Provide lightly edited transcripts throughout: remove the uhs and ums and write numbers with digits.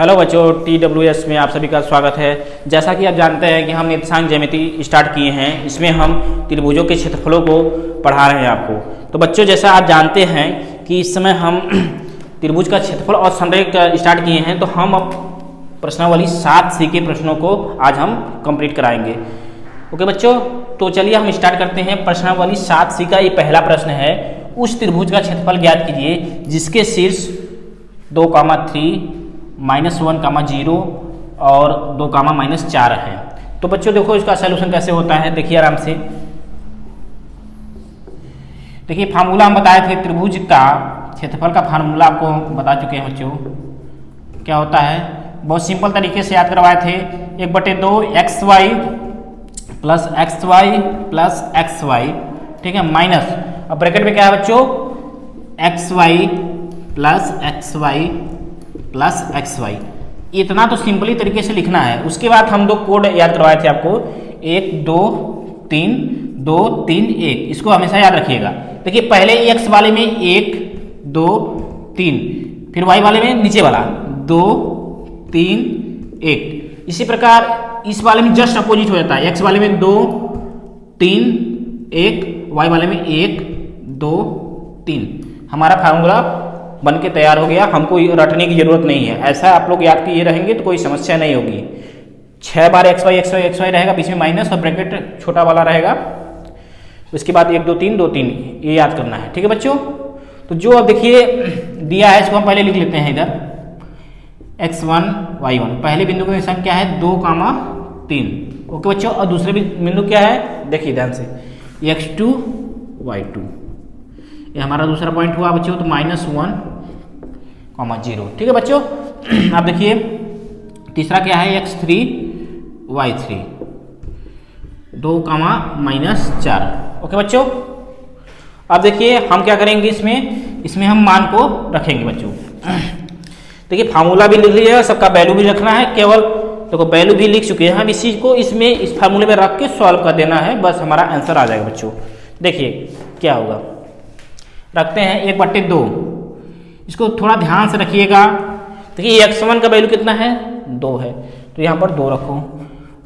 Hello बच्चों, TWS में आप सभी का स्वागत है। जैसा कि आप जानते हैं कि हम निर्देशांक ज्यामिति स्टार्ट किए हैं। इसमें हम त्रिभुजों के क्षेत्रफलों को पढ़ा रहे हैं आपको। तो बच्चों, जैसा आप जानते हैं कि इस समय हम त्रिभुज का क्षेत्रफल और संरेखा स्टार्ट किए हैं, तो हम अब प्रश्नावली 7C के प्रश्नों को आज हम कंप्लीट कराएंगे। ओके बच्चों, तो चलिए हम स्टार्ट करते हैं। प्रश्नावली 7C का ये पहला प्रश्न है। उस त्रिभुज का क्षेत्रफल ज्ञात कीजिए जिसके शीर्ष 2,3 -1, 0 और 2, -4 है। तो बच्चों देखो इसका सलूशन कैसे होता है, देखिए आराम से। देखिए फार्मूला हम बताए थे, त्रिभुज का क्षेत्रफल का फार्मूला आपको बता चुके हैं बच्चों। क्या होता है, बहुत सिंपल तरीके से याद करवाए थे। 1/2 xy प्लस xy, ठीक है, माइनस, अब ब्रैकेट में क्या है बच्चों, xy प्लस xy। इतना तो सिंपली तरीके से लिखना है। उसके बाद हम दो कोड याद करवाए थे आपको, 1 2 3 2 3 1। इसको हमेशा याद रखिएगा। देखिए पहले x वाले में 1 2 3, फिर y वाले में नीचे वाला 2 3 1। इसी प्रकार इस वाले में जस्ट अपोजिट हो जाता है। x वाले में 2 3 1, y वाले में 1 2 3। हमारा फार्मूला बन के तैयार हो गया। हमको रटने की जरूरत नहीं है। ऐसा आप लोग याद किए रहेंगे तो कोई समस्या नहीं होगी। 6 बार xy रहेगा, बीच में माइनस और ब्रैकेट छोटा वाला रहेगा। उसके बाद 1 2 3 2 3, ये याद करना है, ठीक है बच्चों। तो जो अब देखिए दिया है इसको हम पहले लिख लेते हैं इधर, x1 y1। पहले बिंदु का निशान क्या है, 2, 3। ओके बच्चों, और दूसरे बिंदु क्या है, देखिए ध्यान से, x2 y2। ये हमारा दूसरा पॉइंट हुआ बच्चों। तो -1, 0, ठीक है बच्चों। अब देखिए तीसरा क्या है, x3 y3, 2, -4। ओके बच्चों, अब देखिए हम क्या करेंगे, इसमें हम मान को रखेंगे बच्चों। देखिए फार्मूला भी लिख लीजिएगा, सबका वैल्यू भी रखना है। केवल देखो वैल्यू भी लिख चुके हैं हम, इस चीज को इस फार्मूले में रख के सॉल्व कर देना है, बस हमारा आंसर आ जाएगा बच्चों। देखिए क्या होगा, रखते हैं 1/2। इसको थोड़ा ध्यान से रखिएगा। देखिए x1 का वैल्यू कितना है, 2 है, तो यहाँ पर 2 रखो।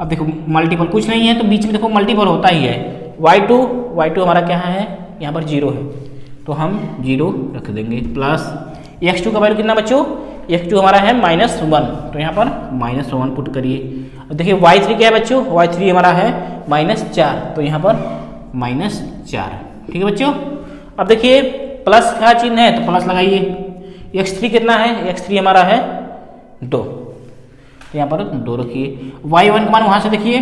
अब देखो मल्टीपल कुछ नहीं है तो बीच में देखो मल्टीपल होता ही है। y2 हमारा क्या है, यहाँ पर 0 है, तो हम 0 रख देंगे। प्लस x2 का वैल्यू कितना बच्चों, x2 हमारा है -1, तो यहाँ पर -1 पुट करिए। अब देखिए y3 क्या है बच्चों, y3 हमारा है -4, तो यहाँ पर -4, ठीक है बच्चों। अब देखिए प्लस का चिन्ह है तो प्लस लगाइए। x3 कितना है, x3 हमारा है 2, तो यहाँ पर 2 रखिए। y1 का मान वहाँ से देखिए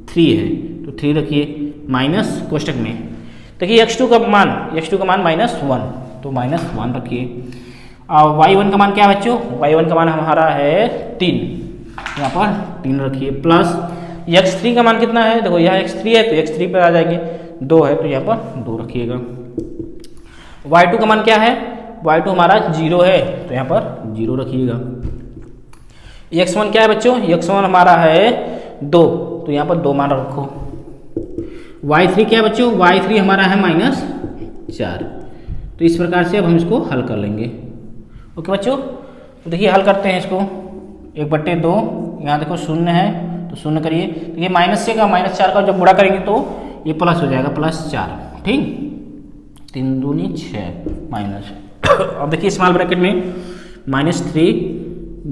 3 है, तो 3 रखिए, माइनस कोष्टक में। देखिए x2 का मान -1, तो -1 रखिए। और y1 का मान क्या है बच्चों, y1 का मान हमारा है 3, यहाँ पर 3 रखिए। प्लस x3 का मान कितना है, देखो यहाँ x3 है तो x3 पर आ जाएंगे, 2 है तो यहाँ पर 2 रखिएगा। y2 का मान क्या है, y2 हमारा 0 है, तो यहाँ पर 0 रखिएगा। x1 क्या है बच्चों, x1 हमारा है 2, तो यहाँ पर 2 मान रखो। y3 क्या है बच्चों, y3 हमारा है -4। तो इस प्रकार से अब हम इसको हल कर लेंगे। ओके बच्चों, तो देखिए हल करते हैं इसको। 1/2, यहाँ देखो 0 है तो 0 करिए। देखिए -4 का जब गुणा करेंगे तो ये प्लस हो जाएगा, +4, ठीक। 3 दूनी 6 माइनस। अब देखिए स्मॉल ब्रैकेट में -3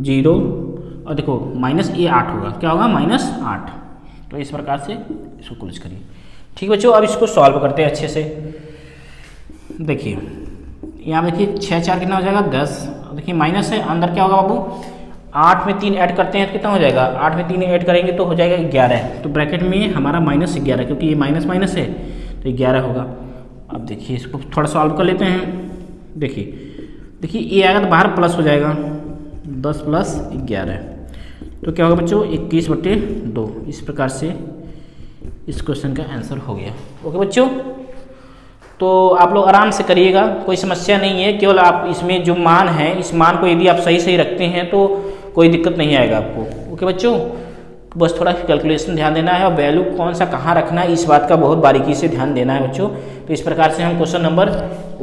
0, और देखो ये 8 होगा, क्या होगा, -8। तो इस प्रकार से इसको क्लोज करिए, ठीक बच्चों। अब इसको सॉल्व करते हैं अच्छे से। देखिए यहाँ देखिए 6 4 कितना हो जाएगा, 10। देखिए माइनस है, अंदर क्या होगा बाबू, 8 में 3 ऐड करते हैं तो कितना हो जाएगा, 8 में 3 ऐड करेंगे तो हो जाएगा 11। तो ब्रैकेट में हमारा -11, क्योंकि ये माइनस है तो 11 होगा। अब देखिए इसको थोड़ा सॉल्व कर लेते हैं। देखिए ये आएगा तो बाहर प्लस हो जाएगा, 10 + 11, तो क्या होगा बच्चों, 21/2। इस प्रकार से इस क्वेश्चन का आंसर हो गया। ओके बच्चों, तो आप लोग आराम से करिएगा, कोई समस्या नहीं है। केवल आप इसमें जो मान है, इस मान को यदि आप सही रखते हैं तो कोई दिक्कत नहीं आएगा आपको। ओके बच्चों, बस थोड़ा कैलकुलेशन ध्यान देना है और वैल्यू कौन सा कहाँ रखना है, इस बात का बहुत बारीकी से ध्यान देना है बच्चों। तो इस प्रकार से हम क्वेश्चन नंबर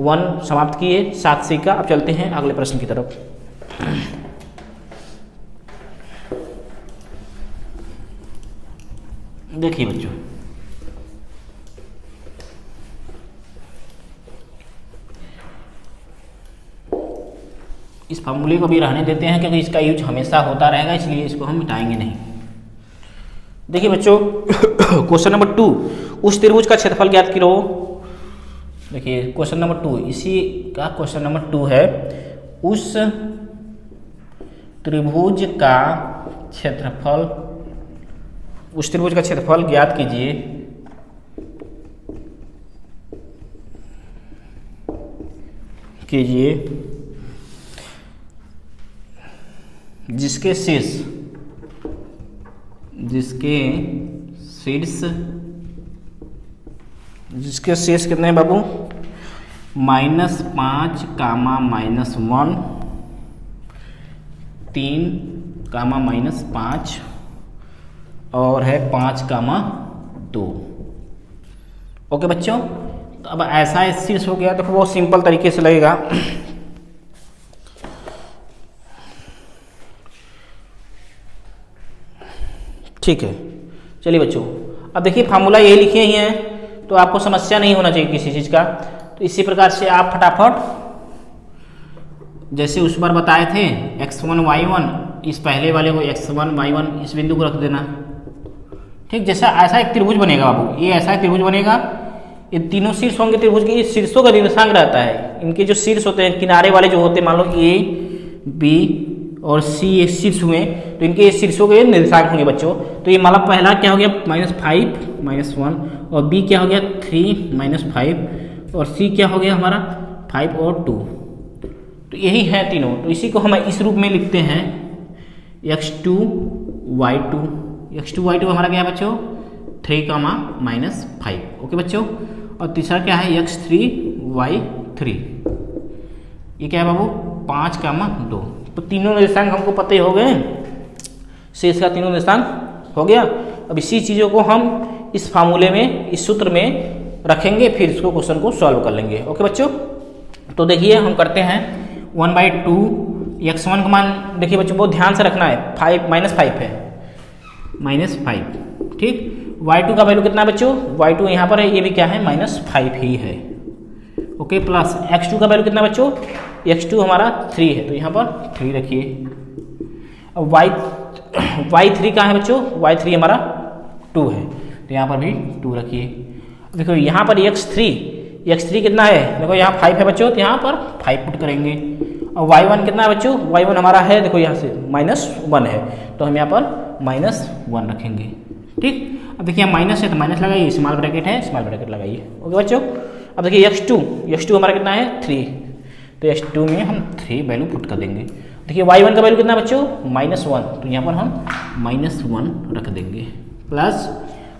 1 समाप्त किए 7C का। अब चलते हैं अगले प्रश्न की तरफ। देखिए बच्चों, इस फॉर्मूले को भी रहने देते हैं क्योंकि इसका यूज हमेशा होता रहेगा, इसलिए इसको हम मिटाएंगे नहीं। देखिए बच्चों, क्वेश्चन नंबर 2, उस त्रिभुज का क्षेत्रफल ज्ञात करो। देखिए क्वेश्चन नंबर 2, इसी का क्वेश्चन नंबर 2 है, उस त्रिभुज का क्षेत्रफल, उस त्रिभुज का क्षेत्रफल ज्ञात कीजिए जिसके शीर्ष कितने हैं बाबू, -5, -1, 3, -5 और है 5, 2। ओके बच्चों, तो अब ऐसा शीर्ष हो गया तो बहुत सिंपल तरीके से लगेगा। ठीक है, चलिए बच्चों, अब देखिए फार्मूला यही लिखे ही हैं तो आपको समस्या नहीं होना चाहिए किसी चीज़ का। तो इसी प्रकार से आप फटाफट जैसे उस बार बताए थे x1 y1, इस पहले वाले को x1 y1 इस बिंदु को रख देना। ठीक, जैसा ऐसा एक त्रिभुज बनेगा बाबू, ये ऐसा एक त्रिभुज बनेगा, ये तीनों शीर्ष होंगे त्रिभुज के, शीर्षों का निर्देशांक रहता है। इनके जो शीर्ष होते हैं, किनारे वाले जो होते हैं, मान लो A, B और C ये शीर्ष हुए, तो इनके शीर्षों के निर्देशांक होंगे बच्चों। तो ये मतलब पहला क्या हो गया, -5, -1 और B क्या हो गया 3, -5 और C क्या हो गया हमारा 5 और 2। तो यही है तीनों, तो इसी को हम इस रूप में लिखते हैं x2 y2। x2 y2 हमारा क्या है बच्चों, 3, -5। ओके बच्चों, और तीसरा क्या है x3 y3, ये क्या है बाबू 5, 2। तो तीनों निर्देशांक हमको पता ही हो गए, शेष का तीनों निर्देशांक हो गया। अब इसी चीज़ों को हम इस फार्मूले में, इस सूत्र में रखेंगे, फिर इसको क्वेश्चन को सॉल्व कर लेंगे। ओके बच्चों, तो देखिए हम करते हैं 1/2 x1 का मान, देखिए बच्चों बहुत ध्यान से रखना है, -5 है, -5। ठीक, y2 का वैल्यू कितना है बच्चों, y2 यहाँ पर है, ये भी क्या है -5 ही है। ओके, प्लस x2 का वैल्यू कितना बच्चों, x2 हमारा 3 है, तो यहाँ पर 3 रखिए। अब y3 कहाँ है बच्चों, y3 हमारा 2 है, तो यहाँ पर भी 2 रखिए। देखो यहाँ पर x3 कितना है, देखो यहाँ 5 है बच्चों, तो यहाँ पर 5 पुट करेंगे। और y1 कितना है बच्चों, y1 हमारा है, देखो यहाँ से -1 है, तो हम यहाँ पर -1 रखेंगे। ठीक, अब देखिए माइनस है तो माइनस लगाइए, स्मॉल ब्रैकेट है स्मॉल ब्रैकेट लगाइए। ओके बच्चों, अब देखिए x2 हमारा कितना है 3, तो x2 में हम 3 वैल्यू पुट कर देंगे। देखिए y1 का वैल्यू कितना है बच्चों -1, तो यहाँ पर हम -1 रख देंगे। प्लस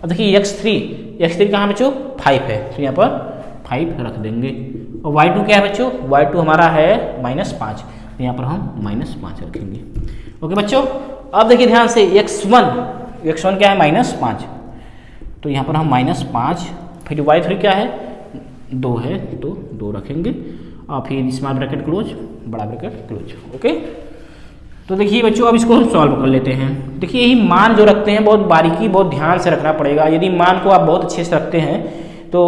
अब देखिए x3 कहाँ बच्चों 5 है, तो यहाँ पर 5 रख देंगे। और y2 क्या है बच्चों, y2 हमारा है -5, तो यहाँ पर हम -5 रखेंगे। ओके बच्चों, अब देखिए ध्यान से x1 क्या है -5, तो यहाँ पर हम -5, फिर y3 क्या है 2 है, तो 2 रखेंगे, और फिर स्मॉल ब्रैकेट क्लोज, बड़ा ब्रैकेट क्लोज। ओके, तो देखिए बच्चों अब इसको हम सॉल्व कर लेते हैं। देखिए यही मान जो रखते हैं बहुत बारीकी, बहुत ध्यान से रखना पड़ेगा। यदि मान को आप बहुत अच्छे से रखते हैं तो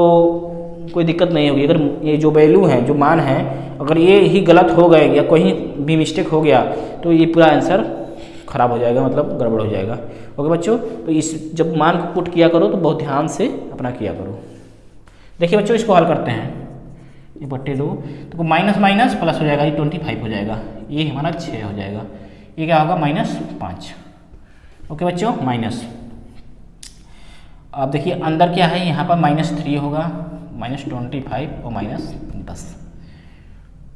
कोई दिक्कत नहीं होगी। अगर ये जो वैल्यू है, जो मान है, अगर ये ही गलत हो गए या कहीं भी मिस्टेक हो गया तो ये पूरा आंसर खराब हो जाएगा, मतलब गड़बड़ हो जाएगा। ओके बच्चों, तो इस जब मान को पुट किया करो तो बहुत ध्यान से अपना किया करो। देखिए बच्चों इसको हल करते हैं, ये बट्टे 2, तो माइनस माइनस प्लस हो जाएगा, ये 25 हो जाएगा, ये हमारा 6 हो जाएगा, ये क्या होगा -5। ओके बच्चों, माइनस, अब देखिए अंदर क्या है, यहाँ पर -3 होगा, -25 और -10।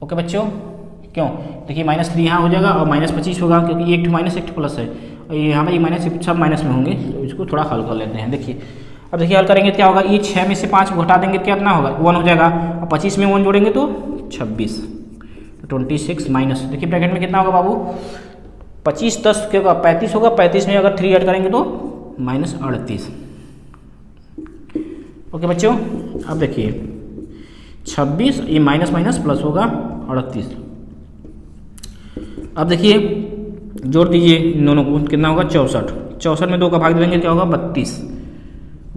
ओके बच्चों, क्यों, देखिए -3 यहाँ हो जाएगा और -25 होगा, क्योंकि एक माइनस एक प्लस है, और यहाँ पर ये माइनस सब माइनस में होंगे, तो इसको थोड़ा हल कर लेते हैं। देखिए अब देखिए हल करेंगे क्या होगा, ये 6 में से 5 को घटा देंगे क्या कितना होगा 1 हो जाएगा, और 25 में 1 जोड़ेंगे तो 26, तो 26 माइनस, देखिए ब्रैकेट में कितना होगा बाबू 25 10 क्या होगा 35 होगा, 35 में अगर 3 ऐड करेंगे तो -38। ओके बच्चों, अब देखिए 26, ये माइनस माइनस प्लस होगा 38। अब देखिए जोड़ दीजिए इन दोनों को, कितना होगा 64, 64 में 2 का भाग देंगे क्या होगा 32,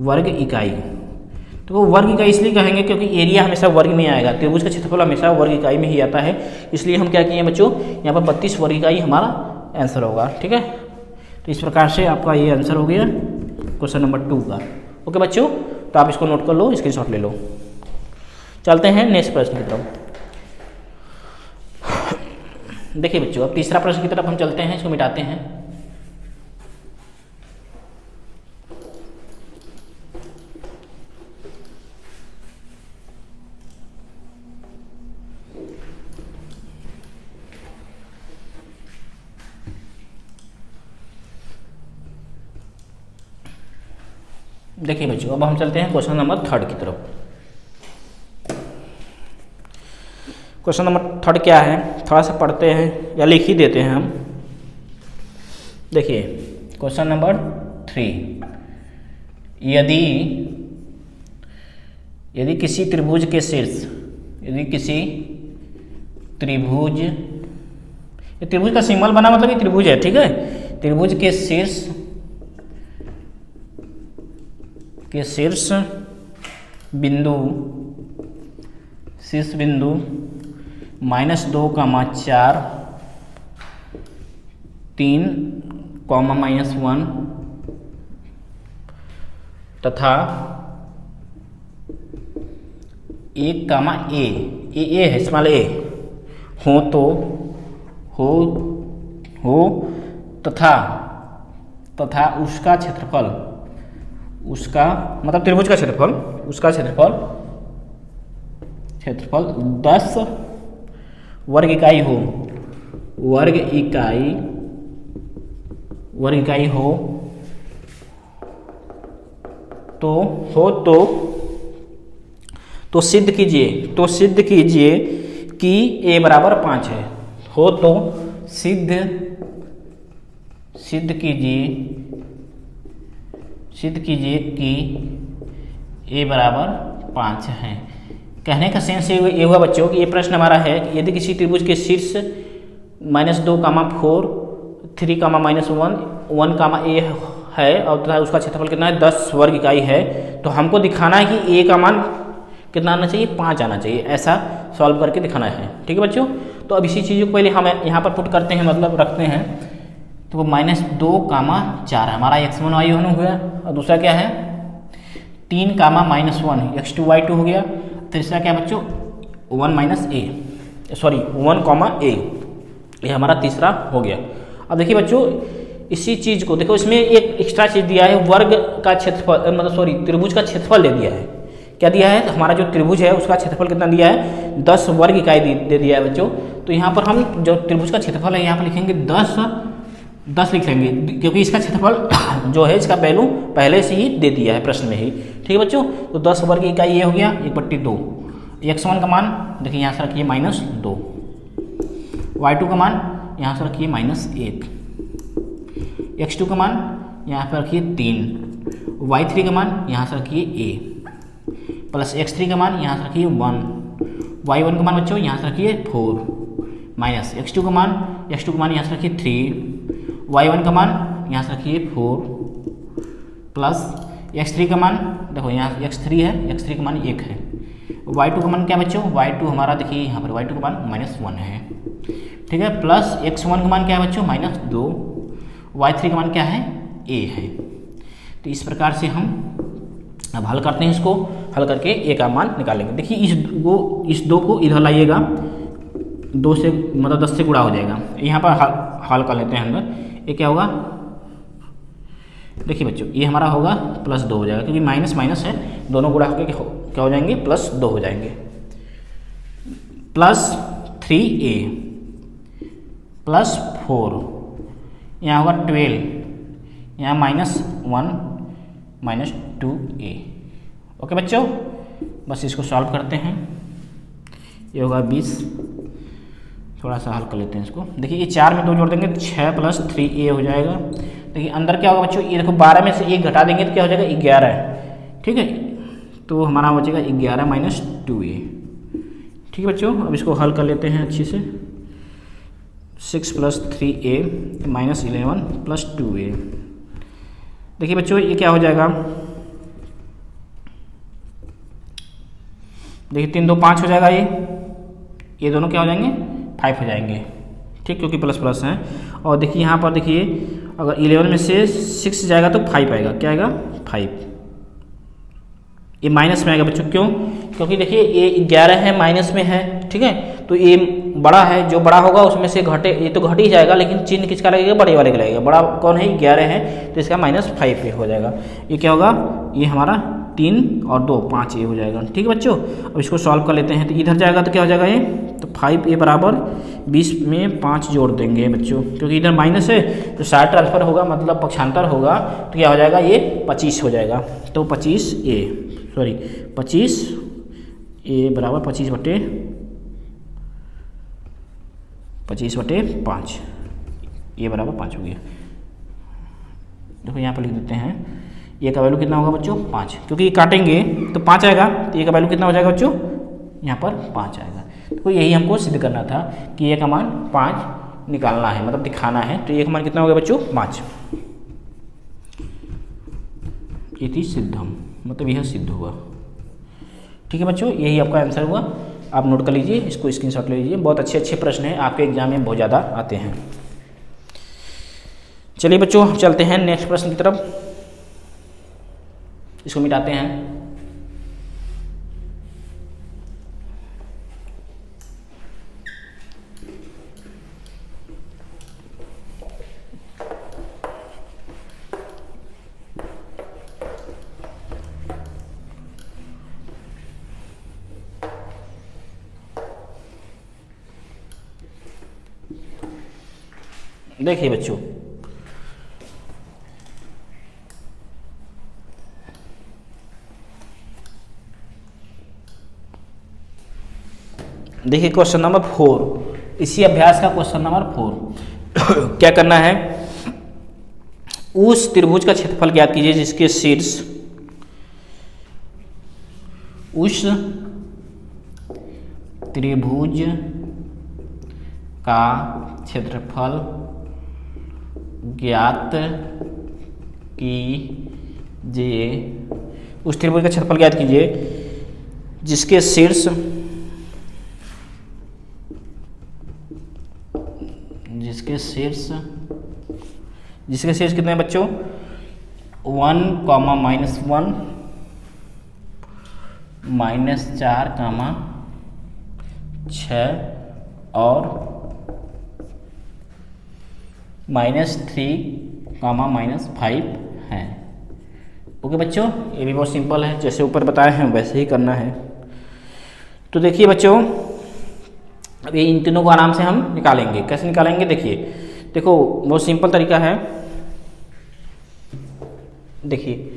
वर्ग इकाई। तो वो वर्ग इकाई इसलिए कहेंगे क्योंकि एरिया हमेशा वर्ग में आएगा, त्रिभुज का क्षेत्रफल हमेशा वर्ग इकाई में ही आता है, इसलिए हम क्या किए बच्चों, यहाँ पर 32 वर्ग इकाई हमारा आंसर होगा। ठीक है, तो इस प्रकार से आपका ये आंसर हो गया क्वेश्चन नंबर 2 का। ओके बच्चों, तो आप इसको नोट कर लो, स्क्रीनशॉट ले लो। चलते हैं नेक्स्ट प्रश्न की तरफ। देखिए बच्चों, अब तीसरा प्रश्न की तरफ हम चलते हैं, इसको मिटाते हैं। देखिए बच्चों, अब हम चलते हैं क्वेश्चन नंबर 3 की तरफ। क्वेश्चन नंबर 3 क्या है, थोड़ा सा पढ़ते हैं या लिख ही देते हैं हम। देखिए क्वेश्चन नंबर 3, यदि किसी त्रिभुज के शीर्ष, यदि किसी त्रिभुज, ये त्रिभुज का सिंबल बना मतलब ये त्रिभुज है, ठीक है, त्रिभुज के शीर्ष बिंदु -2, 4, 3, -1 तथा 1, ए है, स्मॉल ए हो तथा उसका क्षेत्रफल, उसका मतलब त्रिभुज का क्षेत्रफल, उसका क्षेत्रफल 10 वर्ग इकाई हो, वर्ग इकाई हो तो सिद्ध कीजिए कि a बराबर 5 है। हो तो सिद्ध कीजिए कि a बराबर 5 है। कहने का सेंस ये हुआ बच्चों कि ये प्रश्न हमारा है कि यदि किसी त्रिभुज के शीर्ष -2, 4, 3, -1, a है और तथा उसका क्षेत्रफल कितना है, 10 वर्ग इकाई है, तो हमको दिखाना है कि a का मान कितना आना चाहिए, 5 आना चाहिए, ऐसा सॉल्व करके दिखाना है। ठीक है बच्चों, तो अब इसी चीज़ को पहले हम यहाँ पर पुट करते हैं, मतलब रखते हैं। तो वो -2, 4 हमारा x1 y1 हो गया, और दूसरा क्या है 3, -1 x2 y2 हो गया। तीसरा क्या बच्चों 1 a, ये हमारा तीसरा हो गया। अब देखिए बच्चों, इसी चीज़ को देखो, इसमें एक एक्स्ट्रा चीज़ दिया है, वर्ग का क्षेत्रफल, मतलब त्रिभुज का क्षेत्रफल दे दिया है। क्या दिया है, हमारा जो त्रिभुज है उसका क्षेत्रफल कितना दिया है, 10 वर्ग इकाई दे दिया है बच्चों। तो यहाँ पर हम जो त्रिभुज का क्षेत्रफल है यहाँ पर लिखेंगे 10 लिख लेंगे, क्योंकि इसका क्षेत्रफल जो है इसका वैल्यू पहले से ही दे दिया है प्रश्न में ही। ठीक है बच्चों, तो 10 वर्ग इकाई ये हो गया 1/2। x1 का मान देखिए यहाँ से रखिए -2, y2 का मान यहाँ से रखिए -1, x2 का मान यहाँ पर रखिए 3, y3 का मान यहाँ से रखिए a, प्लस x3 का मान यहाँ से रखिए 1, y1 का मान बच्चों यहाँ से रखिए 4, माइनस x2 का मान यहाँ से रखिए 3, y1 का मान यहाँ से रखिए 4, प्लस x3 का मान देखो यहाँ x3 है, x3 का मान 1 है, y2 का मान क्या बच्चों, y2 हमारा देखिए यहाँ पर y2 का मान -1 है। ठीक है, प्लस x1 का मान क्या है बच्चों -2, y3 का मान क्या है a है। तो इस प्रकार से हम अब हल करते हैं, इसको हल करके a का मान निकालेंगे। देखिए इस 2 को इधर लाइएगा, 2 से मतलब 10 से गुणा हो जाएगा। यहाँ पर हल कर लेते हैं अंदर, ये क्या होगा, देखिए बच्चों ये हमारा होगा +2 हो जाएगा, क्योंकि माइनस माइनस है, दोनों गुणा होकर क्या हो जाएंगे, +2 हो जाएंगे। प्लस 3a प्लस 4, यहाँ होगा 12, यहाँ -1 -2a। ओके बच्चों, बस इसको सॉल्व करते हैं, ये होगा 20। थोड़ा सा हल कर लेते हैं इसको। देखिए ये 4 में 2 जोड़ देंगे तो 6 + 3a हो जाएगा। देखिए अंदर क्या होगा बच्चों, ये देखो 12 में से 1 घटा देंगे तो क्या हो जाएगा 11 है। ठीक है, तो हमारा बचेगा 11 - 2a। ठीक है बच्चों, अब इसको हल कर लेते हैं अच्छे से। 6 + 3a -11 + 2a। देखिए बच्चों ये क्या हो जाएगा, देखिए 3 2 5 हो जाएगा, ये दोनों क्या हो जाएंगे 5 हो जाएंगे, ठीक, क्योंकि प्लस प्लस हैं। और देखिए यहाँ पर देखिए अगर 11 में से 6 जाएगा तो 5 आएगा, क्या आएगा 5। ये माइनस में आएगा बच्चों, क्यों? क्योंकि देखिए ये 11 है माइनस में है, ठीक है, तो ये बड़ा है, जो बड़ा होगा उसमें से घटे, ये तो घट ही जाएगा, लेकिन चिन्ह किसका लगेगा, बड़े वाले का लगेगा। बड़ा कौन है 11 है, तो इसका -5 ये हो जाएगा। ये क्या होगा, ये हमारा 3 और 2 5 ये हो जाएगा, ठीक है बच्चों। अब इसको सॉल्व कर लेते हैं, तो इधर जाएगा तो क्या हो जाएगा ये, तो 5 ये बराबर 20 में 5 जोड़ देंगे बच्चों, क्योंकि इधर माइनस है तो साइड ट्रांसफर होगा, मतलब पक्षांतर होगा, तो क्या हो जाएगा ये 25 हो जाएगा। तो 25 ए बराबर 25/5, ये बराबर 5 हो गया। देखो यहाँ पर लिख देते हैं, ये का वैल्यू कितना होगा बच्चों 5, क्योंकि ये काटेंगे तो 5 आएगा, तो ये का वैल्यू कितना हो जाएगा बच्चों, यहाँ पर 5 आएगा। तो यही हमको सिद्ध करना था कि ये का मान 5 निकालना है, मतलब दिखाना है। तो ये का मान कितना हो गया बच्चों 5, ये थी सिद्धम, मतलब यह सिद्ध हुआ, ठीक है बच्चों, यही आपका आंसर हुआ। आप नोट कर लीजिए, इसको स्क्रीनशॉट ले लीजिए, बहुत अच्छे प्रश्न हैं, आपके एग्जाम में बहुत ज़्यादा आते हैं। चलिए बच्चों हम चलते हैं नेक्स्ट प्रश्न की तरफ, इसको मिटाते हैं। देखिए बच्चों, देखिए क्वेश्चन नंबर 4, इसी अभ्यास का क्वेश्चन नंबर 4 क्या करना है, उस त्रिभुज का क्षेत्रफल ज्ञात कीजिए जिसके शीर्ष उस त्रिभुज का क्षेत्रफल ज्ञात कीजिए, उस त्रिभुज का क्षेत्रफल ज्ञात कीजिए जिसके शीर्ष कितने हैं बच्चों 1, -1, -4, 6 और -3, -5 हैं। ओके बच्चों, ये भी बहुत सिंपल है, जैसे ऊपर बताए हैं वैसे ही करना है। तो देखिए बच्चों, अब ये इन तीनों को आराम से हम निकालेंगे। कैसे निकालेंगे, देखिए, देखो बहुत सिंपल तरीका है। देखिए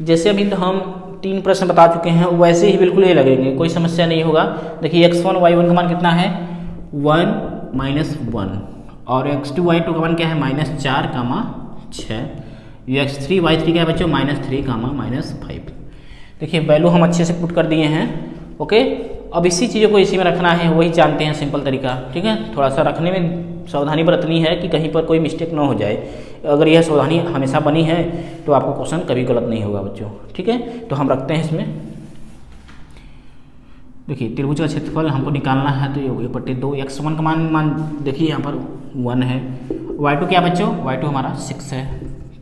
जैसे अभी तो हम 3 प्रश्न बता चुके हैं, वैसे ही बिल्कुल ये लगेंगे, कोई समस्या नहीं होगा। देखिए x1 y1 का मान कितना है 1 -1 और x2 y2 का मान क्या है -4, 6, x3 y3 क्या है बच्चों -3, -5। देखिए वैल्यू हम अच्छे से पुट कर दिए हैं। ओके, अब इसी चीज़ों को इसी में रखना है, वही जानते हैं सिंपल तरीका, ठीक है। थोड़ा सा रखने में सावधानी बरतनी है कि कहीं पर कोई मिस्टेक ना हो जाए। अगर यह सावधानी हमेशा बनी है तो आपको क्वेश्चन कभी गलत नहीं होगा बच्चों, ठीक है। तो हम रखते हैं इसमें, देखिए त्रिभुज का क्षेत्रफल हमको निकालना है, तो ये 1/2, x1 का मान देखिए यहाँ पर 1 है, y2 क्या बच्चों y2 हमारा 6 है,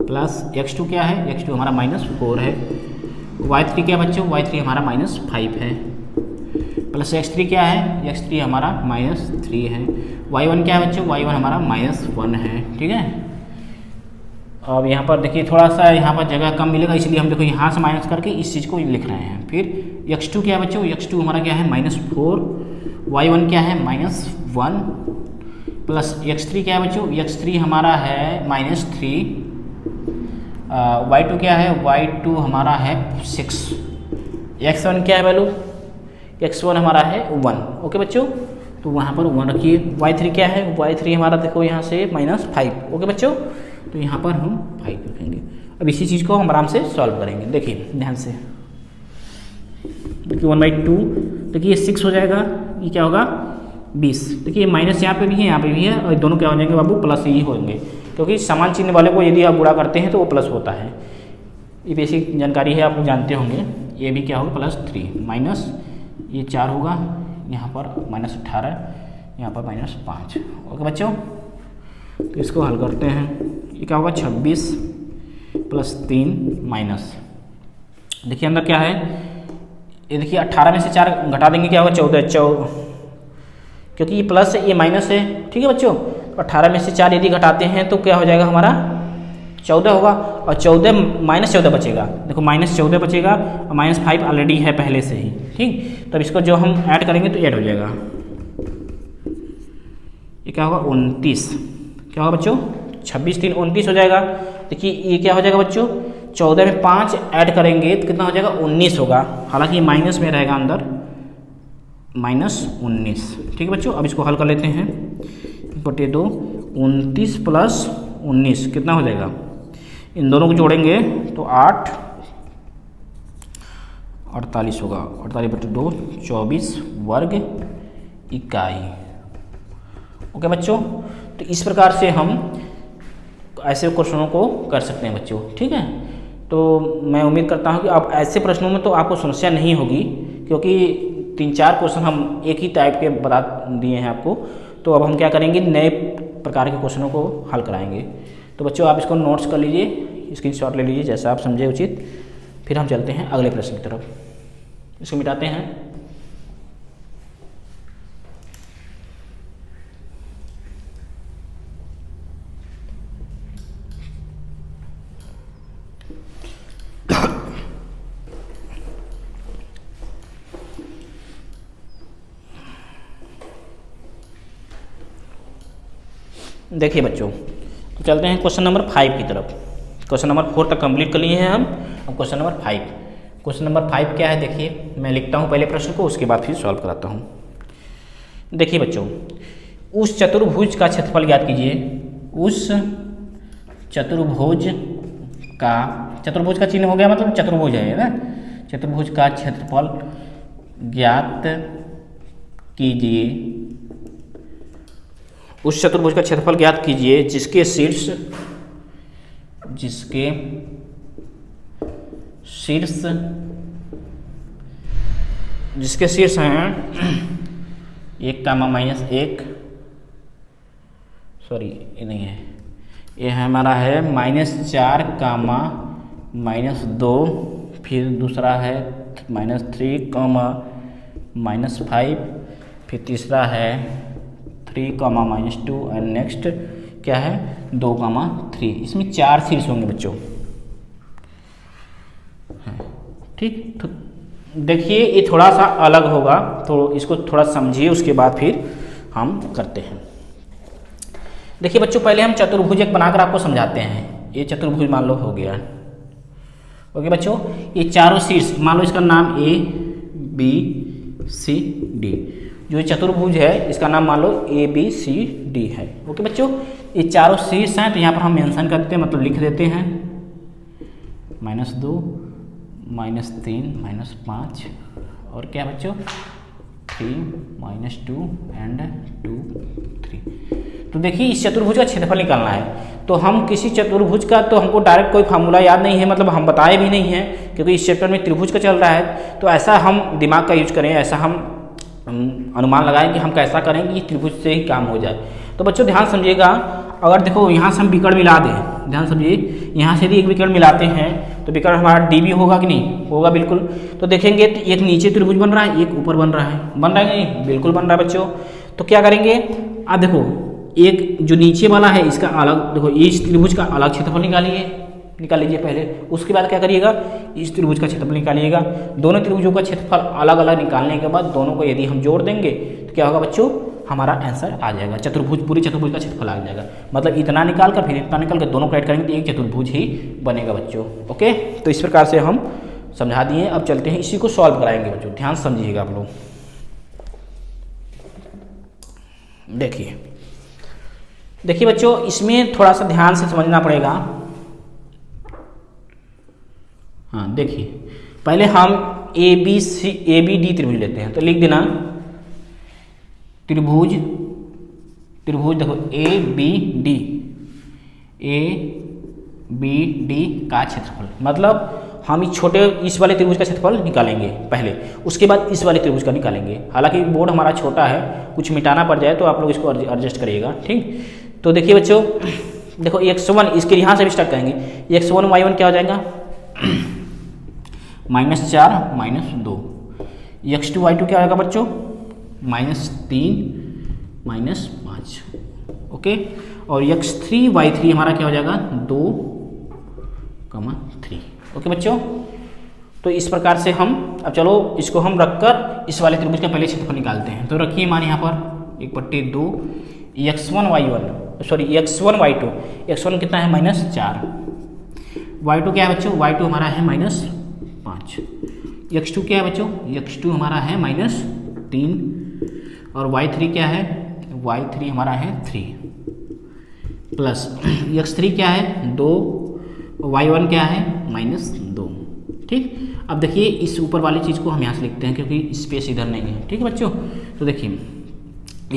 प्लस x2 क्या है x2 हमारा -4 है, y3 क्या बच्चों y3 हमारा -5 है, प्लस x3 क्या है x3 हमारा -3 है, y1 क्या है बच्चों y1 हमारा -1 है, ठीक है। अब यहाँ पर देखिए थोड़ा सा यहाँ पर जगह कम मिलेगा, इसलिए हम देखो यहाँ से माइनस करके इस चीज़ को लिख रहे हैं। फिर x2 क्या है बच्चों x2 हमारा क्या है -4, y1 क्या है -1, प्लस x3 क्या है बच्चों x3 हमारा है -3, y2 क्या है y2 हमारा है 6, x1 क्या है वैल्यू x1 हमारा है 1। ओके बच्चों, तो वहाँ पर 1 रखिए। y3 क्या है y3 हमारा देखो यहाँ से -5। ओके बच्चों, तो यहाँ पर हम 5 रखेंगे। अब इसी चीज़ को हम आराम से सॉल्व करेंगे। देखिए ध्यान से, देखिए 1/2, देखिए 6 हो जाएगा, ये क्या होगा 20। देखिए माइनस यहाँ पे भी है यहाँ पे भी है, और दोनों क्या हो जाएंगे बाबू प्लस ही होंगे, क्योंकि समान चिन्ह वाले को यदि आप गुणा करते हैं तो वो प्लस होता है। ये बेसिक जानकारी है, आप लोग जानते होंगे। ये भी क्या होगा +3, ये 4 होगा, यहाँ पर -18, यहाँ पर -5। ओके बच्चों, तो इसको हल करते हैं। ये क्या होगा 26 + 3 माइनस, देखिए अंदर क्या है, ये देखिए 18 में से 4 घटा देंगे क्या होगा 14, क्योंकि ये प्लस है ये माइनस है। ठीक है बच्चों, 18 में से 4 यदि घटाते हैं तो क्या हो जाएगा हमारा 14 होगा, और 14 -14 बचेगा। देखो -14 बचेगा और -5 ऑलरेडी है पहले से ही। ठीक, तब इसको जो हम ऐड करेंगे तो ऐड हो जाएगा। ये क्या होगा 29, क्या होगा बच्चों 26 3 29 हो जाएगा। देखिए ये क्या हो जाएगा बच्चों, 14 में 5 ऐड करेंगे तो कितना हो जाएगा 19 होगा, हालांकि ये माइनस में रहेगा अंदर, -19। ठीक है बच्चों, अब इसको हल कर लेते हैं। बटे 2, 29 + 19 कितना हो जाएगा, इन दोनों को जोड़ेंगे तो 8 48 होगा, 48 बटे 2 24 वर्ग इकाई। ओके बच्चों, तो इस प्रकार से हम ऐसे क्वेश्चनों को कर सकते हैं बच्चों। ठीक है, तो मैं उम्मीद करता हूँ कि अब ऐसे प्रश्नों में तो आपको समस्या नहीं होगी, क्योंकि 3-4 क्वेश्चन हम एक ही टाइप के बता दिए हैं आपको। तो अब हम क्या करेंगे, नए प्रकार के क्वेश्चनों को हल कराएंगे। तो बच्चों आप इसको नोट्स कर लीजिए, स्क्रीनशॉट ले लीजिए जैसा आप समझे उचित। फिर हम चलते हैं अगले प्रश्न की तरफ, इसको मिटाते हैं। देखिए बच्चों, तो चलते हैं क्वेश्चन नंबर 5 की तरफ। क्वेश्चन नंबर 4 तक कंप्लीट कर लिए हैं हम, अब क्वेश्चन नंबर 5। क्वेश्चन नंबर 5 क्या है, देखिए मैं लिखता हूँ पहले प्रश्न को, उसके बाद फिर सॉल्व कराता हूँ। देखिए बच्चों, उस चतुर्भुज का क्षेत्रफल ज्ञात कीजिए। उस चतुर्भुज का चिन्ह हो गया, मतलब चतुर्भुज है ना, चतुर्भुज का क्षेत्रफल ज्ञात कीजिए। उस चतुर्भुज का क्षेत्रफल ज्ञात कीजिए जिसके शीर्ष हैं 1, -1, सॉरी ये नहीं है, ये हमारा है -4, -2, फिर दूसरा है -3, -5, फिर तीसरा है 3, -2 एंड नेक्स्ट क्या है 2, 3। इसमें 4 शीर्ष होंगे बच्चों। ठीक, तो देखिए ये थोड़ा सा अलग होगा, तो इसको थोड़ा समझिए, उसके बाद फिर हम करते हैं। देखिए बच्चों, पहले हम चतुर्भुज एक बनाकर आपको समझाते हैं। ये चतुर्भुज मान लो हो गया। ओके बच्चों, ये चारों शीर्ष मान लो, इसका नाम A B C D, जो चतुर्भुज है इसका नाम मान लो ABCD है। ओके बच्चों, ये चारों शीर्ष हैं, तो यहाँ पर हम मेंशन कर देते हैं, मतलब लिख देते हैं -2, -3, -5 और क्या बच्चों 3, -2 एंड 2, 3। तो देखिए इस चतुर्भुज का क्षेत्रफल निकालना है। तो हम किसी चतुर्भुज का, तो हमको डायरेक्ट कोई फार्मूला याद नहीं है, मतलब हम बताए भी नहीं हैं, क्योंकि इस चैप्टर में त्रिभुज का चल रहा है। तो ऐसा हम दिमाग का यूज करें, ऐसा हम अनुमान लगाएं कि हम कैसा करें कि त्रिभुज से ही काम हो जाए। तो बच्चों ध्यान समझिएगा, अगर देखो यहाँ से हम विकर्ण मिला दें, ध्यान समझिए, यहाँ से यदि एक विकर्ण मिलाते हैं तो विकर्ण हमारा DB होगा कि नहीं, होगा बिल्कुल। तो देखेंगे तो एक नीचे त्रिभुज बन रहा है, एक ऊपर बन रहा है, बन रहा है कि नहीं, बिल्कुल बन रहा है बच्चों। तो क्या करेंगे, अब देखो एक जो नीचे वाला है इसका अलग, देखो इस त्रिभुज का अलग क्षेत्रफल निकाल लीजिए पहले, उसके बाद क्या करिएगा, इस त्रिभुज का क्षेत्रफल निकालिएगा। दोनों त्रिभुजों का क्षेत्रफल अलग अलग निकालने के बाद दोनों को यदि हम जोड़ देंगे तो क्या होगा बच्चों, हमारा आंसर आ जाएगा, पूरी चतुर्भुज का क्षेत्रफल आ जाएगा। मतलब इतना निकाल कर फिर इतना निकाल कर दोनों को ऐड करेंगे तो एक चतुर्भुज ही बनेगा बच्चों। ओके, तो इस प्रकार से हम समझा दिए। अब चलते हैं इसी को सॉल्व कराएंगे बच्चों, ध्यान समझिएगा आप लोग। देखिए बच्चों, इसमें थोड़ा सा ध्यान से समझना पड़ेगा। हाँ देखिए, पहले हम ABD त्रिभुज लेते हैं, तो लिख देना त्रिभुज देखो ABD का क्षेत्रफल, मतलब हम इस वाले त्रिभुज का क्षेत्रफल निकालेंगे पहले, उसके बाद इस वाले त्रिभुज का निकालेंगे। हालांकि बोर्ड हमारा छोटा है, कुछ मिटाना पड़ जाए तो आप लोग इसको एडजस्ट करिएगा, ठीक। तो देखिए बच्चों, देखो x1 इसके यहाँ से भी स्टार्ट करेंगे। x1 y1 क्या हो जाएगा, -4 -2। x2 y2 क्या होगा बच्चों, -3 -5, ओके। और x3 y3 हमारा क्या हो जाएगा, 2, 3, ओके बच्चों। तो इस प्रकार से हम अब चलो इसको हम रखकर इस वाले त्रिभुज का पहले क्षेत्रफल निकालते हैं। तो रखिए मान यहाँ पर 1/2 x1 y2, x1 कितना है, -4, y2 क्या है बच्चों, y2 हमारा है -5, x2 क्या है बच्चों, x2 हमारा है -3, और y3 क्या है, y3 हमारा है 3, प्लस x3 क्या है 2, y1 क्या है -2, ठीक। अब देखिए इस ऊपर वाली चीज़ को हम यहाँ से लिखते हैं क्योंकि स्पेस इधर नहीं है, ठीक है बच्चों। तो देखिए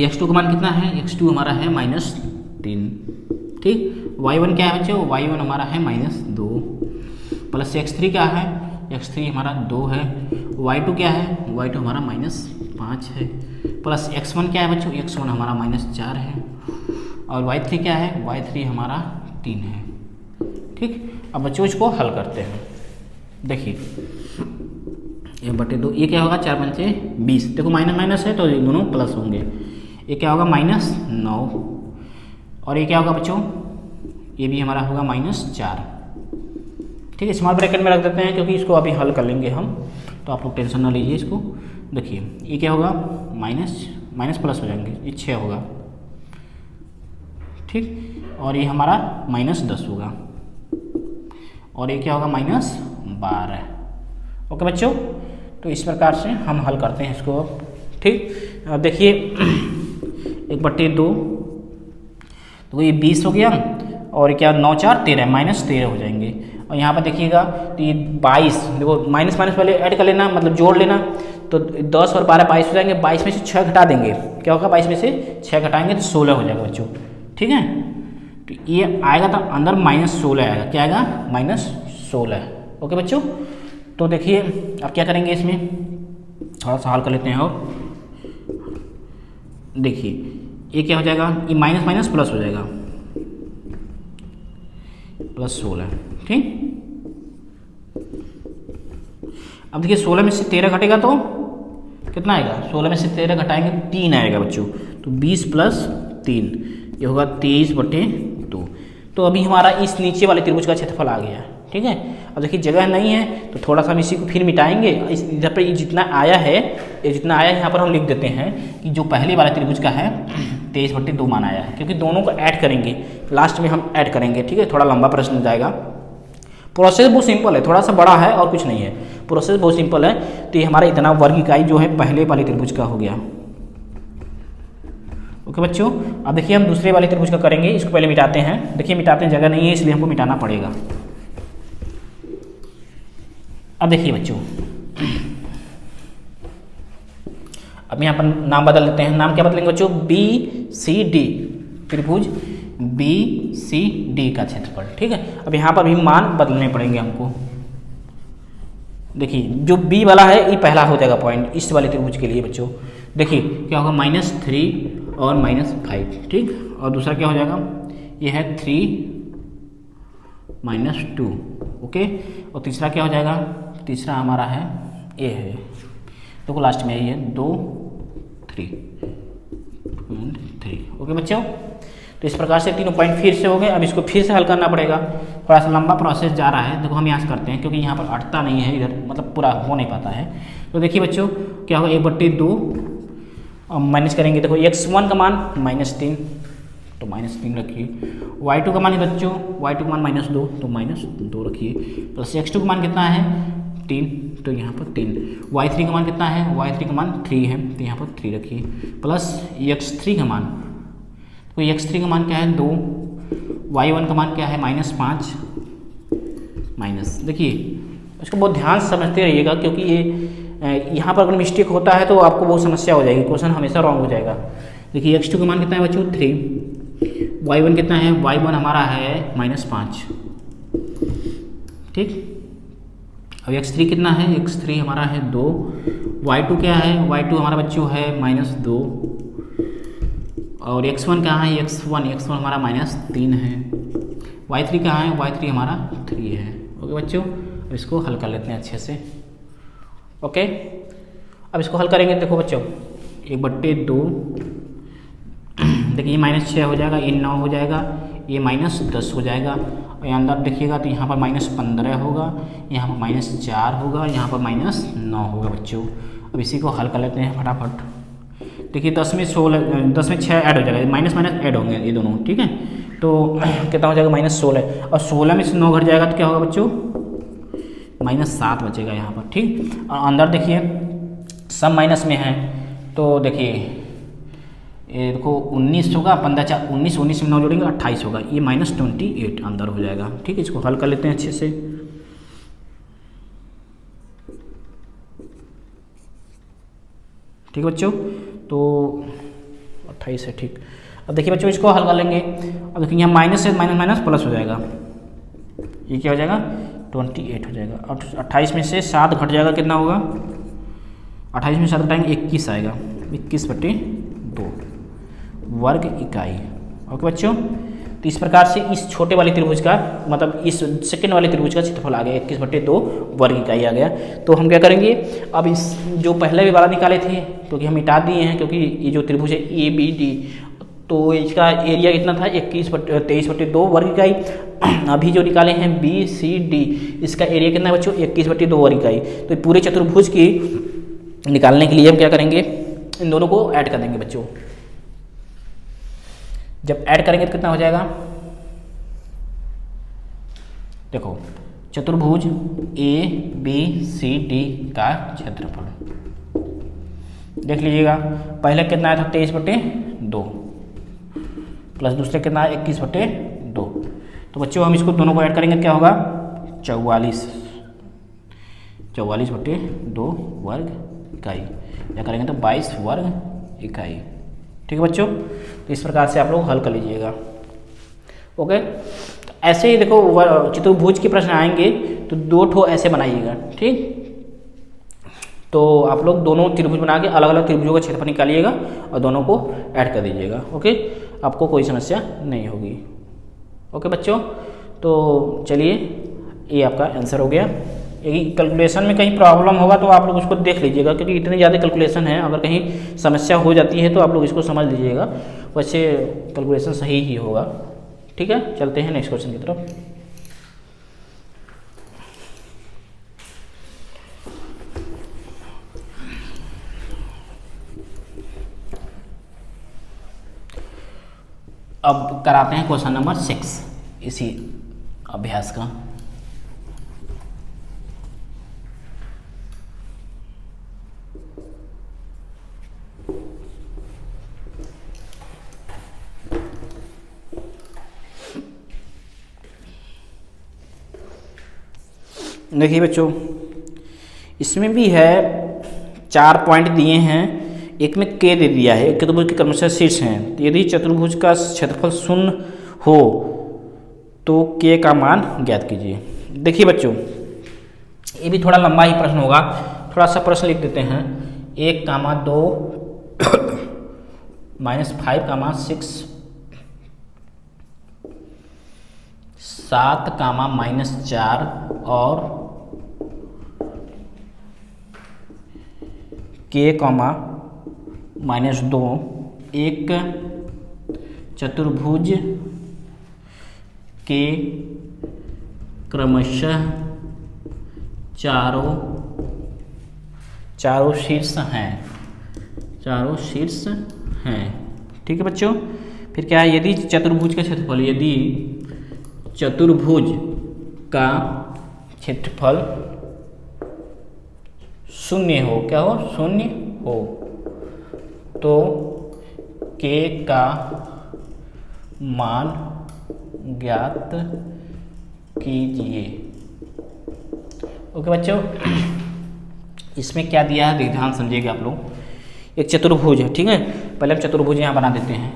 x2 का मान कितना है, x2 हमारा है -3, ठीक। y1 क्या है बच्चों, y1 हमारा है -2, प्लस x3 क्या है, x3 हमारा 2 है, y2 क्या है, y2 हमारा -5 है, प्लस x1 क्या है बच्चों, x1 हमारा -4 है, और y3 क्या है, y3 हमारा 3 है, ठीक। अब बच्चों इसको हल करते हैं। देखिए 1/2, ये क्या होगा, 4 पंचे 20, देखो माइनस माइनस है तो ये दोनों प्लस होंगे। ये क्या होगा, -9, और ये क्या होगा बच्चों, ये भी हमारा होगा -4, ठीक है। स्मॉल ब्रैकेट में रख देते हैं क्योंकि इसको अभी हल कर लेंगे हम, तो आप लोग टेंशन ना लीजिए इसको। देखिए ये क्या होगा, माइनस प्लस हो जाएंगे, ये 6 होगा, ठीक। और ये हमारा -10 होगा, और ये क्या होगा, -12, ओके बच्चों। तो इस प्रकार से हम हल करते हैं इसको, ठीक। अब देखिए 1/2, तो ये 20 हो गया, और क्या 9 4 13, -13 हो जाएंगे। और यहाँ पर देखिएगा तो ये 22, देखो माइनस वाले ऐड कर लेना, मतलब जोड़ लेना, तो 10 और 12 22 हो जाएंगे। 22 में से 6 घटा देंगे, क्या होगा, 22 में से 6 घटाएंगे तो 16 हो जाएगा बच्चों, ठीक है। तो ये आएगा तो अंदर -16 आएगा, क्या आएगा, -16, ओके बच्चों। तो देखिए अब क्या करेंगे, इसमें थोड़ा सा हल कर लेते हैं। और देखिए ये क्या हो जाएगा, ये माइनस प्लस हो जाएगा, +16, ठीक। अब देखिए 16 में से 13 घटेगा तो कितना आएगा, 16 में से 13 घटाएंगे 3 आएगा बच्चों, तो 20 + 3 ये होगा 23/2। तो अभी हमारा इस नीचे वाले त्रिभुज का क्षेत्रफल आ गया, ठीक है। अब देखिए जगह नहीं है तो थोड़ा सा हम इसी को फिर मिटाएंगे। इस इधर पर जितना आया है, ये जितना आया है यहाँ पर हम लिख देते हैं कि जो पहले वाले त्रिभुज का है 23/2 मान आया है, क्योंकि दोनों को ऐड करेंगे, लास्ट में हम ऐड करेंगे, ठीक है। थोड़ा लंबा प्रश्न जाएगा, प्रोसेस बहुत सिंपल है, थोड़ा सा बड़ा है और कुछ नहीं है, प्रोसेस बहुत सिंपल है। तो ये हमारा इतना वर्ग इकाई जो है पहले वाले त्रिभुज का हो गया, ओके बच्चों। अब देखिए हम दूसरे वाले त्रिभुज का करेंगे, इसको पहले मिटाते हैं। देखिए मिटाते हैं, जगह नहीं है इसलिए हमको मिटाना पड़ेगा। अब देखिए बच्चों, अब यहाँ पर नाम बदल देते हैं। नाम क्या बदलेंगे बच्चों, BCD, त्रिभुज BCD का क्षेत्रफल, ठीक है। अब यहाँ पर भी मान बदलने पड़ेंगे हमको। देखिए जो B वाला है ये पहला हो जाएगा पॉइंट इस वाले त्रिभुज के लिए बच्चों। देखिए क्या होगा, -3 और -5, ठीक। और दूसरा क्या हो जाएगा, ये है 3 - 2, ओके। और तीसरा क्या हो जाएगा, तीसरा हमारा है ये है, देखो लास्ट में ये है 2 3, ओके बच्चों। तो इस प्रकार से तीनों पॉइंट फिर से हो गए। अब इसको फिर से हल करना पड़ेगा, थोड़ा सा लंबा प्रोसेस जा रहा है। देखो हम यहाँ से करते हैं क्योंकि यहाँ पर अटता नहीं है, इधर मतलब पूरा हो नहीं पाता है। तो देखिए बच्चों क्या होगा, 1/2 और माइनस करेंगे। देखो x1 का मान -3, तो -3 रखिए। y2 का मान है बच्चों, y2 का मान -2, तो -2 रखिए। प्लस x2 का मान कितना है 3, तो यहाँ पर 3। y3 का मान कितना है, y3 का मान 3 है, तो यहाँ पर 3 रखिए। प्लस x3 का मान, तो x3 का मान क्या है 2, y1 का मान क्या है -5 माइनस। देखिए इसको बहुत ध्यान से समझते रहिएगा, क्योंकि ये यहाँ पर अगर मिस्टेक होता है तो आपको बहुत समस्या हो जाएगी, क्वेश्चन हमेशा रॉन्ग हो जाएगा। देखिए x2 का मान कितना है बच्चों 3, y1 कितना है, y1 हमारा है -5, ठीक। अब x3 कितना है, x3 हमारा है 2, y2 क्या है, y2 हमारा बच्चों है -2, और x1 कहाँ है, x1 हमारा -3 है, y3 कहाँ है, y3 हमारा 3 है। ओके बच्चों, अब इसको हल कर लेते हैं अच्छे से। ओके, अब इसको हल करेंगे, देखो बच्चों 1/2, देखिए ये -6 हो जाएगा, ये 9 हो जाएगा, ये -10 हो जाएगा, और यहाँ अंदर देखिएगा तो यहाँ पर -15 होगा, यहाँ पर -4 होगा, यहाँ पर -9 होगा बच्चों। अब इसी को हल कर लेते हैं फटाफट। देखिए 10 में 6 ऐड हो जाएगा, माइनस माइनस ऐड होंगे ये दोनों, ठीक है। तो कितना हो जाएगा, -16, और 16 में से 9 घट जाएगा तो क्या होगा बच्चों, -7 बचेगा यहाँ पर, ठीक। और अंदर देखिए सब माइनस में है, तो देखिए ये देखो 19 होगा, 15 4 19, 19 में 9 जोड़ेंगे 28 होगा, ये -28 अंदर हो जाएगा, ठीक है। इसको हल कर लेते हैं अच्छे से। ठीक है बच्चों, तो 28 है, ठीक। अब देखिए बच्चों इसको हल कर लेंगे, अब देखिए यहाँ माइनस से माइनस माइनस प्लस हो जाएगा, ये क्या हो जाएगा 28 हो जाएगा, और 28 में से 7 घट जाएगा, कितना होगा 28 में 7 घटाएंगे 21 आएगा, 21/2 वर्ग इकाई। ओके बच्चों, तो इस प्रकार से इस छोटे वाले त्रिभुज का मतलब इस सेकंड वाले त्रिभुज का क्षेत्रफल आ गया 21/2 वर्ग इकाई आ गया। तो हम क्या करेंगे, अब इस जो पहले भी वाला निकाले थे क्योंकि हम मिटा दिए हैं, क्योंकि ये जो त्रिभुज है ABD, तो इसका एरिया कितना था 23/2 वर्ग इकाई। अभी जो निकाले हैं BCD, इसका एरिया कितना है बच्चों 21/2 वर्ग इकाई। तो पूरे चतुर्भुज की निकालने के लिए हम क्या करेंगे, इन दोनों को ऐड कर देंगे बच्चों। जब ऐड करेंगे तो कितना हो जाएगा, देखो चतुर्भुज ABCD का क्षेत्रफल देख लीजिएगा, पहले कितना आया था 23/2 प्लस दूसरे कितना है 21/2। तो बच्चों हम इसको दोनों को ऐड करेंगे क्या होगा 44/2 वर्ग इकाई, या करेंगे तो 22 वर्ग इकाई। ठीक है बच्चों, तो इस प्रकार से आप लोग हल कर लीजिएगा। ओके, तो ऐसे ही देखो चतुर्भुज के प्रश्न आएंगे तो 2 ठो ऐसे बनाइएगा, ठीक। तो आप लोग दोनों त्रिभुज बना के अलग अलग त्रिभुजों का क्षेत्रफल निकालिएगा और दोनों को ऐड कर दीजिएगा। ओके, आपको कोई समस्या नहीं होगी। ओके बच्चों, तो चलिए ये आपका आंसर हो गया। यदि कैलकुलेशन में कहीं प्रॉब्लम होगा तो आप लोग उसको देख लीजिएगा, क्योंकि इतनी ज़्यादा कैलकुलेशन है, अगर कहीं समस्या हो जाती है तो आप लोग इसको समझ लीजिएगा, वैसे कैलकुलेशन सही ही होगा। ठीक है, चलते हैं नेक्स्ट क्वेश्चन की तरफ। अब कराते हैं क्वेश्चन नंबर 6 इसी अभ्यास का। देखिए बच्चों, इसमें भी है 4 पॉइंट दिए हैं, एक में के दे दिया है, एक चतुर्भुज के क्रमशः शीर्ष हैं। तो यदि चतुर्भुज का क्षेत्रफल 0 हो तो के का मान ज्ञात कीजिए। देखिए बच्चों, ये भी थोड़ा लंबा ही प्रश्न होगा, थोड़ा सा प्रश्न लिख देते हैं। 1, 2 -5, 6 7, -4 और के, -2 एक चतुर्भुज के क्रमशः चारों शीर्ष हैं, ठीक है बच्चों। फिर क्या है, यदि चतुर्भुज का क्षेत्रफल, यदि चतुर्भुज का क्षेत्रफल 0 हो, क्या हो 0 हो, तो के का मान ज्ञात कीजिए। ओके बच्चों, इसमें क्या दिया है ध्यान समझिएगा आप लोग। एक चतुर्भुज है, ठीक है, पहले हम चतुर्भुज यहाँ बना देते हैं।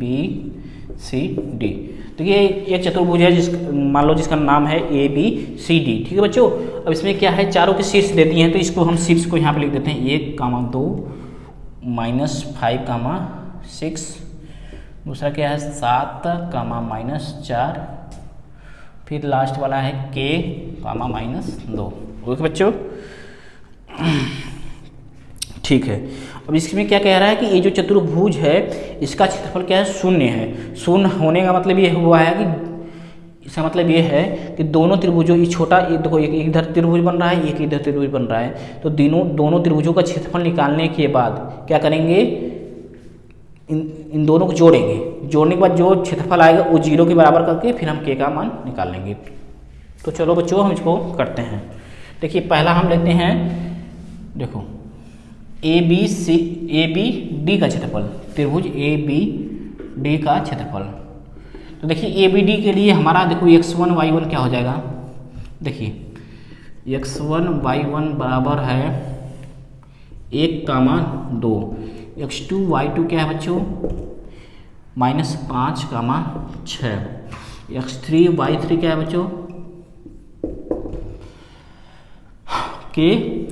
B C D. देखिए एक चतुर्भुज है मान लो जिसका नाम है ए बी सी डी। ठीक है बच्चों, अब इसमें क्या है, चारों के शीर्ष दे दिए हैं, तो इसको हम शीर्ष को यहाँ पे लिख देते हैं 1, 2, -5, 6। दूसरा क्या है 7, -4। फिर लास्ट वाला है k, -2। ओके बच्चों, ठीक है। अब इसमें क्या कह रहा है कि ये जो चतुर्भुज है इसका क्षेत्रफल क्या है, 0 है। 0 होने का मतलब ये हुआ है कि इसका मतलब ये है कि दोनों त्रिभुजों, ये छोटा, ये देखो एक इधर त्रिभुज बन रहा है, एक इधर त्रिभुज बन रहा है, तो दोनों त्रिभुजों का क्षेत्रफल निकालने के बाद क्या करेंगे, इन दोनों को जोड़ेंगे। जोड़ने के बाद जो क्षेत्रफल आएगा वो 0 के बराबर करके फिर हम k का मान निकाल लेंगे। तो चलो बच्चों हम इसको करते हैं। देखिए पहला हम लेते हैं, देखो ए बी डी का क्षेत्रफल, त्रिभुज ए बी डी का क्षेत्रफल। तो देखिए ए बी डी के लिए हमारा देखो x1 y1 क्या हो जाएगा, देखिए x1 y1 बराबर है 1, 2। x2 y2 क्या है बच्चों, -5, 6। x3 y3 क्या है बच्चों, k,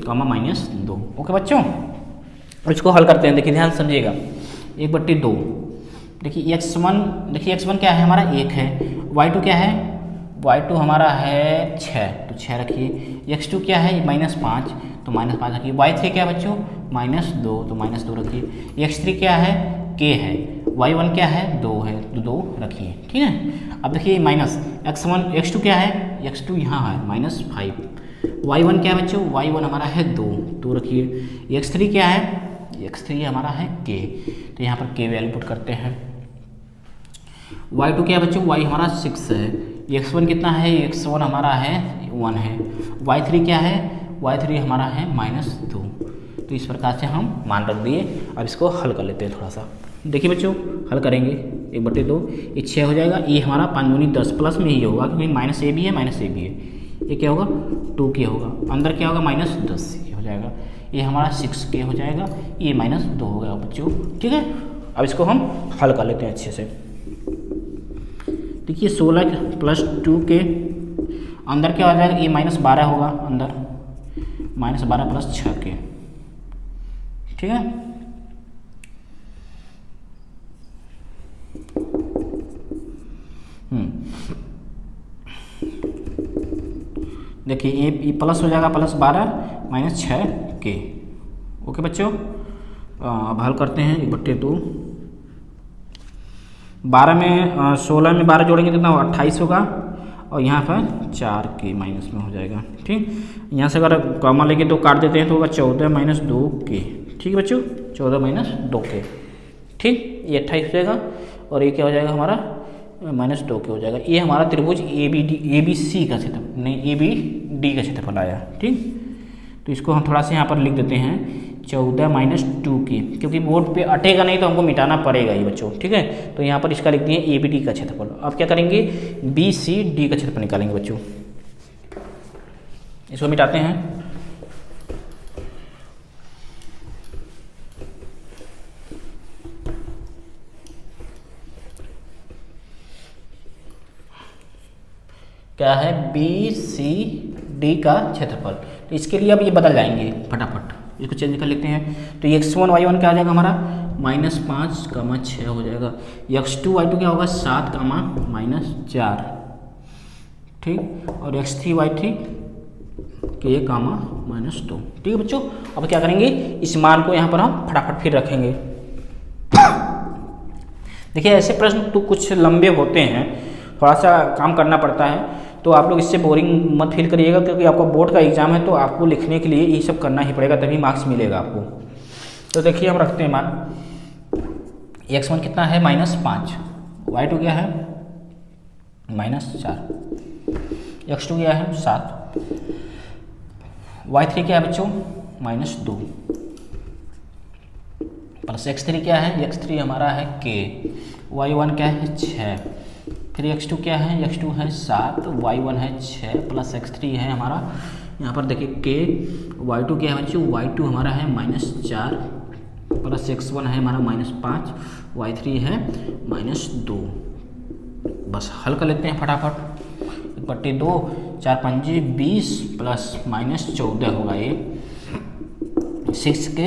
-2। ओके बच्चों, इसको हल करते हैं। देखिए ध्यान समझिएगा, 1/2। देखिए x1 क्या है हमारा 1 है, y2 क्या है, y2 हमारा है 6, तो 6 रखिए। x2 क्या है -5, तो -5 रखिए। y3 क्या है बच्चों, -2, तो -2 रखिए। x3 क्या है, k है। y1 क्या है, 2 है, तो 2 रखिए। ठीक है, अब देखिए x2 क्या है, x2 यहाँ है -5। y1 क्या है बच्चों, y1 हमारा है 2 रखिए। x3 क्या है, x3 हमारा है k, तो यहाँ पर k वैल्यू पुट करते हैं। y2 क्या है बच्चों, y हमारा 6 है। x1 कितना है, x1 हमारा है 1 है। y3 क्या है, y3 हमारा है -2। तो इस प्रकार से हम मान रख दिए। अब इसको हल कर लेते हैं थोड़ा सा। देखिए बच्चों हल करेंगे, 1/2, ये 6 हो जाएगा। ये हमारा 5 दूनी 10 प्लस में ही होगा क्योंकि -a भी है -a भी है। ये क्या होगा 2k होगा, अंदर क्या होगा -10 ये हो जाएगा। ये हमारा 6k हो जाएगा, ये -2 हो गया बच्चों। ठीक है, अब इसको हम हल कर लेते हैं अच्छे से। देखिए 16 + 2k, अंदर क्या हो जाएगा, ये -12 होगा, अंदर -12 + 6k। ठीक है, देखिए ये प्लस हो जाएगा, +12 - 6k। ओके बच्चों, अब हल करते हैं। 1/2, 12 में 16 में 12 जोड़ेंगे कितना होगा, 28 होगा, और यहाँ पर 4k माइनस में हो जाएगा। ठीक, यहाँ से अगर कॉमन लेके 2 काट देते हैं तो होगा 14 - 2k। ठीक है बच्चों, 14 - 2k। ठीक, ये 28 हो जाएगा, और ये क्या हो जाएगा हमारा -2k हो जाएगा। ये हमारा त्रिभुज ए बी सी का क्षेत्रफल, नहीं ए बी डी का क्षेत्रफल आया। ठीक, तो इसको हम थोड़ा सा यहाँ पर लिख देते हैं 14 - 2k, क्योंकि बोर्ड पे अटेगा नहीं तो हमको मिटाना पड़ेगा ये बच्चों। ठीक है, तो यहाँ पर इसका लिख दिए ए बी डी का क्षेत्रफल। अब क्या करेंगे, बी सी डी का क्षेत्रफल निकालेंगे बच्चों। इसको मिटाते हैं। क्या है, बी सी डी का क्षेत्रफल। तो इसके लिए अब ये बदल जाएंगे फटाफट, इसको चेंज कर लेते हैं। तो x1 y1 क्या आ जाएगा हमारा -5, 6 हो जाएगा। x2 y2 क्या होगा 7, -4। ठीक, और x3 y3 k, -2। ठीक है बच्चों, अब क्या करेंगे, इस मान को यहाँ पर हम फटाफट फिर रखेंगे। देखिए ऐसे प्रश्न तो कुछ लंबे होते हैं, थोड़ा सा काम करना पड़ता है, तो आप लोग इससे बोरिंग मत फील करिएगा, क्योंकि आपका बोर्ड का एग्जाम है तो आपको लिखने के लिए ये सब करना ही पड़ेगा, तभी मार्क्स मिलेगा आपको। तो देखिए हम रखते हैं मान, x1 कितना है -5, y2 क्या है -4, x2 क्या है 7, y3 क्या है बच्चों -2, प्लस x3 क्या है, x3 हमारा है k, y1 क्या है 6, फिर x2 क्या है, x2 है 7, y1 है 6 प्लस x3 है हमारा, यहाँ पर देखिए k, y2 क्या है बच्चों, y2 हमारा है -4 प्लस x1 है हमारा -5, y3 है -2। बस हल कर लेते हैं फटाफट। 1/2, 4 पंजे 20 प्लस -14 होगा ये 6k,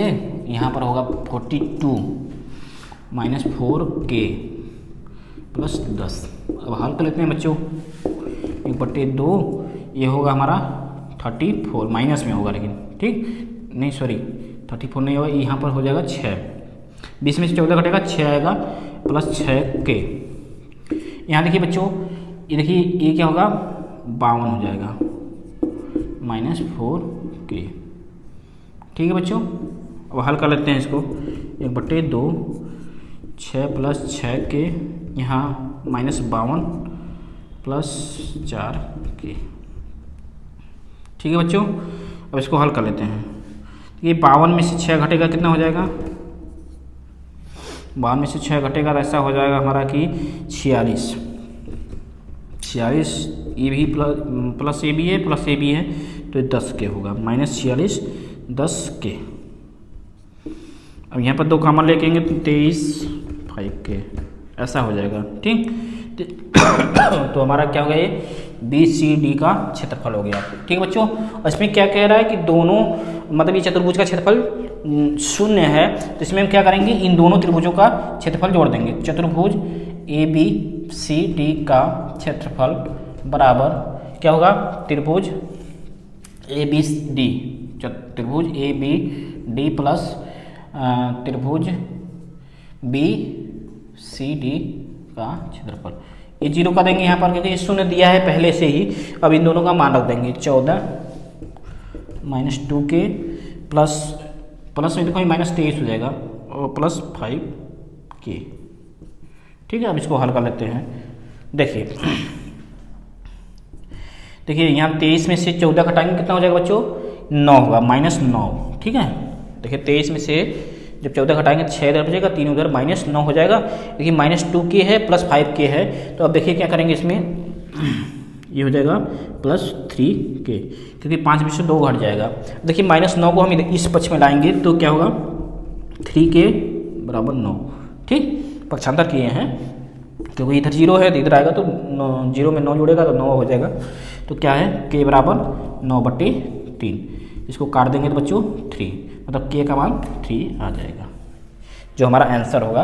यहाँ पर होगा 42 -4k प्लस 10। अब हल कर लेते हैं बच्चों। 1/2 ये होगा हमारा 34, माइनस में होगा लेकिन, ठीक नहीं, सॉरी 34 नहीं होगा, यहाँ पर हो जाएगा 6, 20 में से 14 घटेगा 6 आएगा प्लस 6k। यहाँ देखिए बच्चों, ये देखिए ये क्या होगा 52 हो जाएगा -4k। ठीक है बच्चों, अब हल कर लेते हैं इसको। 1/2 6 प्लस 6k, यहाँ -52 प्लस 4k। ठीक है बच्चों, अब इसको हल कर लेते हैं। ये 52 में से 6 घटेगा कितना हो जाएगा, 52 में से 6 घटेगा तो ऐसा हो जाएगा हमारा कि 46। ये भी प्लस ए भी है, प्लस ए भी है, तो 10k होगा -46 10k। अब यहाँ पर 2 कॉमन लेके आएंगे तो 23 5k ऐसा हो जाएगा, ठीक। तो हमारा क्या हो गया, ये BCD का क्षेत्रफल हो गया। ठीक है बच्चों, इसमें क्या कह रहा है कि दोनों मतलब ये चतुर्भुज का क्षेत्रफल 0 है, तो इसमें हम क्या करेंगे, इन दोनों त्रिभुजों का क्षेत्रफल जोड़ देंगे। चतुर्भुज ABCD का क्षेत्रफल बराबर क्या होगा, त्रिभुज ABD, त्रिभुज ABD प्लस त्रिभुज BCD का क्षेत्रफल। ये 0 का देंगे यहाँ पर क्योंकि ये 0 दिया है पहले से ही। अब इन दोनों का मान रख देंगे 14 -2k प्लस में देखो -23 हो जाएगा और प्लस 5k। ठीक है, अब इसको हल कर लेते हैं। देखिए यहाँ 23 में से 14 घटाएंगे कितना हो जाएगा बच्चों, 9 होगा -9। ठीक है, देखिए 23 में से जब 14 घटाएंगे तो 6 इधर बचेगा, 3 उधर -9 हो जाएगा। देखिए -2k है प्लस 5k है, तो अब देखिए क्या करेंगे इसमें, ये हो जाएगा +3k क्योंकि 5 में से 2 घट जाएगा। देखिए -9 को हम इस पक्ष में लाएंगे तो क्या होगा 3k बराबर 9। ठीक, पक्षांतर किए हैं क्योंकि इधर 0 है तो इधर आएगा तो 0 में 9 जुड़ेगा तो 9 हो जाएगा। तो क्या है k बराबर 9/3। इसको काट देंगे तो बच्चों 3, मतलब k का मान 3 आ जाएगा, जो हमारा आंसर होगा।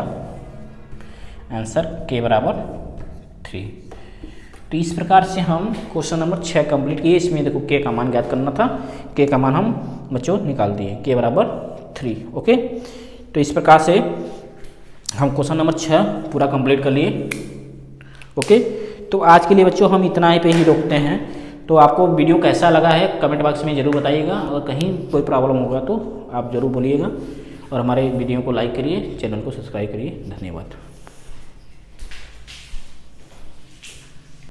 आंसर k बराबर 3। तो इस प्रकार से हम क्वेश्चन नंबर 6 कंप्लीट किए। इसमें देखो k का मान ज्ञात करना था, k का मान हम बच्चों निकाल दिए, k बराबर 3। ओके, तो इस प्रकार से हम क्वेश्चन नंबर 6 पूरा कंप्लीट कर लिए। ओके, तो आज के लिए बच्चों हम इतना ही पे ही रोकते हैं। तो आपको वीडियो कैसा लगा है कमेंट बॉक्स में ज़रूर बताइएगा, और कहीं कोई प्रॉब्लम होगा तो आप ज़रूर बोलिएगा, और हमारे वीडियो को लाइक करिए, चैनल को सब्सक्राइब करिए। धन्यवाद।